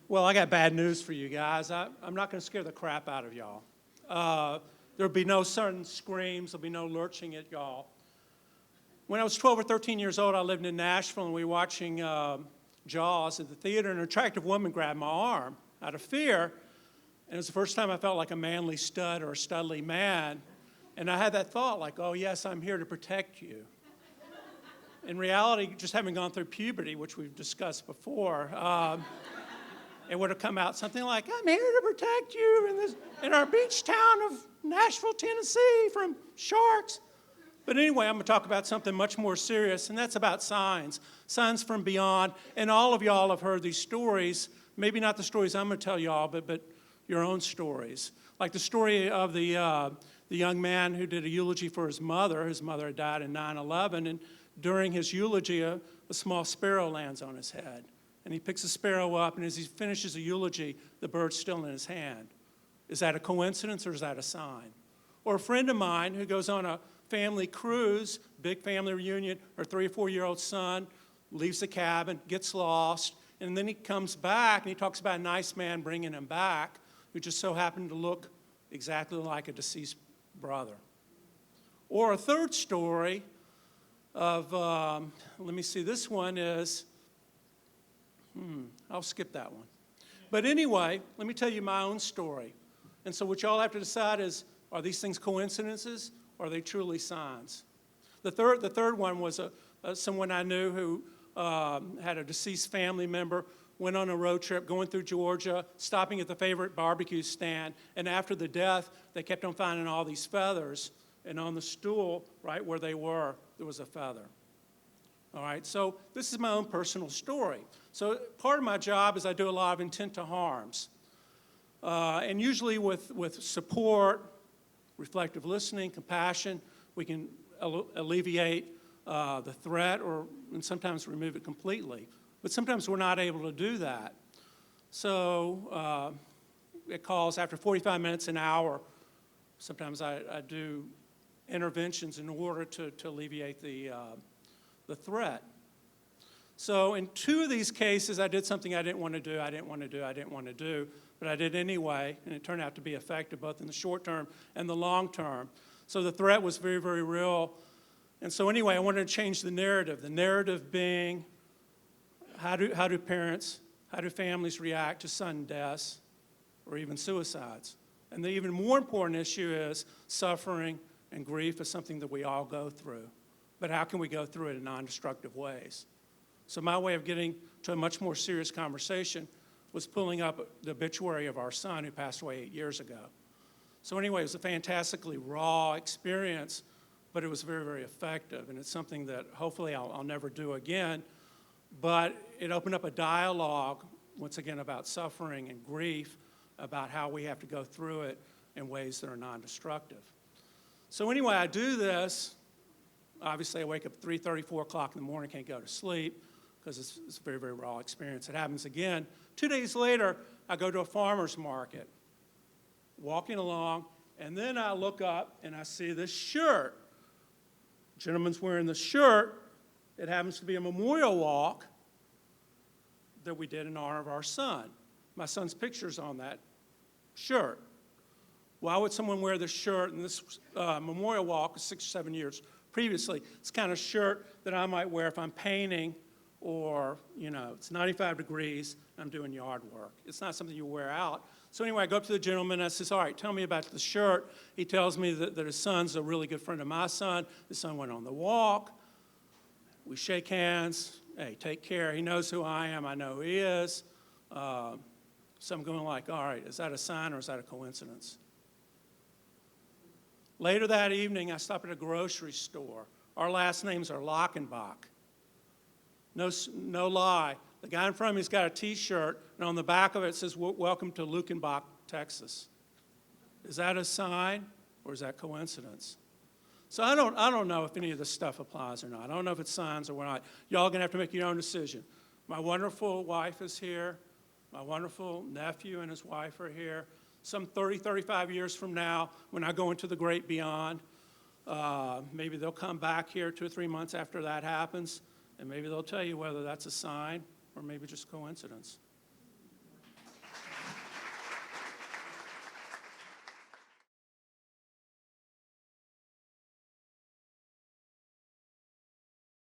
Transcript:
Well, I got bad news for you guys. I'm not going to scare the crap out of y'all. There'll be no sudden screams. There'll be no lurching at y'all. When I was 12 or 13 years old, I lived in Nashville, and we were watching Jaws at the theater, and an attractive woman grabbed my arm out of fear, and it was the first time I felt like a manly stud or a studly man. And I had that thought, like, oh, yes, I'm here to protect you. In reality, just having gone through puberty, which we've discussed before, it would have come out something like, I'm here to protect you in our beach town of Nashville, Tennessee from sharks. But anyway, I'm going to talk about something much more serious, and that's about signs from beyond. And all of y'all have heard these stories, maybe not the stories I'm going to tell y'all, but your own stories. Like the story of the young man who did a eulogy for his mother. His mother had died in 9/11, and during his eulogy, a small sparrow lands on his head. And he picks the sparrow up, and as he finishes the eulogy, the bird's still in his hand. Is that a coincidence, or is that a sign? Or a friend of mine who goes on a family cruise, big family reunion, her 3 or 4 year old son leaves the cabin, gets lost, and then he comes back, and he talks about a nice man bringing him back who just so happened to look exactly like a deceased brother. Or a third story of, let me see, this one is, I'll skip that one. But anyway, let me tell you my own story. And so what y'all have to decide is, are these things coincidences, or are they truly signs? The third one was someone I knew who had a deceased family member, went on a road trip going through Georgia, stopping at the favorite barbecue stand, and after the death, they kept on finding all these feathers, and on the stool, right where they were, there was a feather. All right, so this is my own personal story. So part of my job is I do a lot of intent to harms. And usually with support, reflective listening, compassion, we can alleviate the threat and sometimes remove it completely. But sometimes we're not able to do that. So it calls after 45 minutes, an hour. Sometimes I do interventions in order to alleviate the threat. So in 2 of these cases, I did something I didn't want to do, but I did anyway, and it turned out to be effective both in the short term and the long term. So the threat was very, very real. And so anyway, I wanted to change the narrative being how do families react to sudden deaths or even suicides? And the even more important issue is suffering and grief is something that we all go through. But how can we go through it in non-destructive ways? So my way of getting to a much more serious conversation was pulling up the obituary of our son who passed away 8 years ago. So anyway, it was a fantastically raw experience, but it was very, very effective. And it's something that hopefully I'll never do again. But it opened up a dialogue, once again, about suffering and grief, about how we have to go through it in ways that are non-destructive. So anyway, I do this. Obviously, I wake up at 3:30, 4 o'clock in the morning, can't go to sleep because it's a very, very raw experience. It happens again. 2 days later, I go to a farmer's market, walking along, and then I look up and I see this shirt. The gentleman's wearing the shirt. It happens to be a memorial walk that we did in honor of our son. My son's picture's on that shirt. Why would someone wear this shirt? And this memorial walk was 6 or 7 years previously. It's the kind of shirt that I might wear if I'm painting or, it's 95 degrees, I'm doing yard work. It's not something you wear out. So anyway, I go up to the gentleman and I says, all right, tell me about the shirt. He tells me that his son's a really good friend of my son. His son went on the walk. We shake hands. Hey, take care. He knows who I am. I know who he is. So I'm going like, all right, is that a sign or is that a coincidence? Later that evening, I stop at a grocery store. Our last names are Lockenbach. No lie. The guy in front of me's got a T-shirt, and on the back of it says, welcome to Luckenbach, Texas. Is that a sign or is that coincidence? So I don't know if any of this stuff applies or not. I don't know if it's signs or not. Y'all gonna have to make your own decision. My wonderful wife is here. My wonderful nephew and his wife are here. Some 30, 35 years from now, when I go into the great beyond, maybe they'll come back here 2 or 3 months after that happens, and maybe they'll tell you whether that's a sign or maybe just coincidence.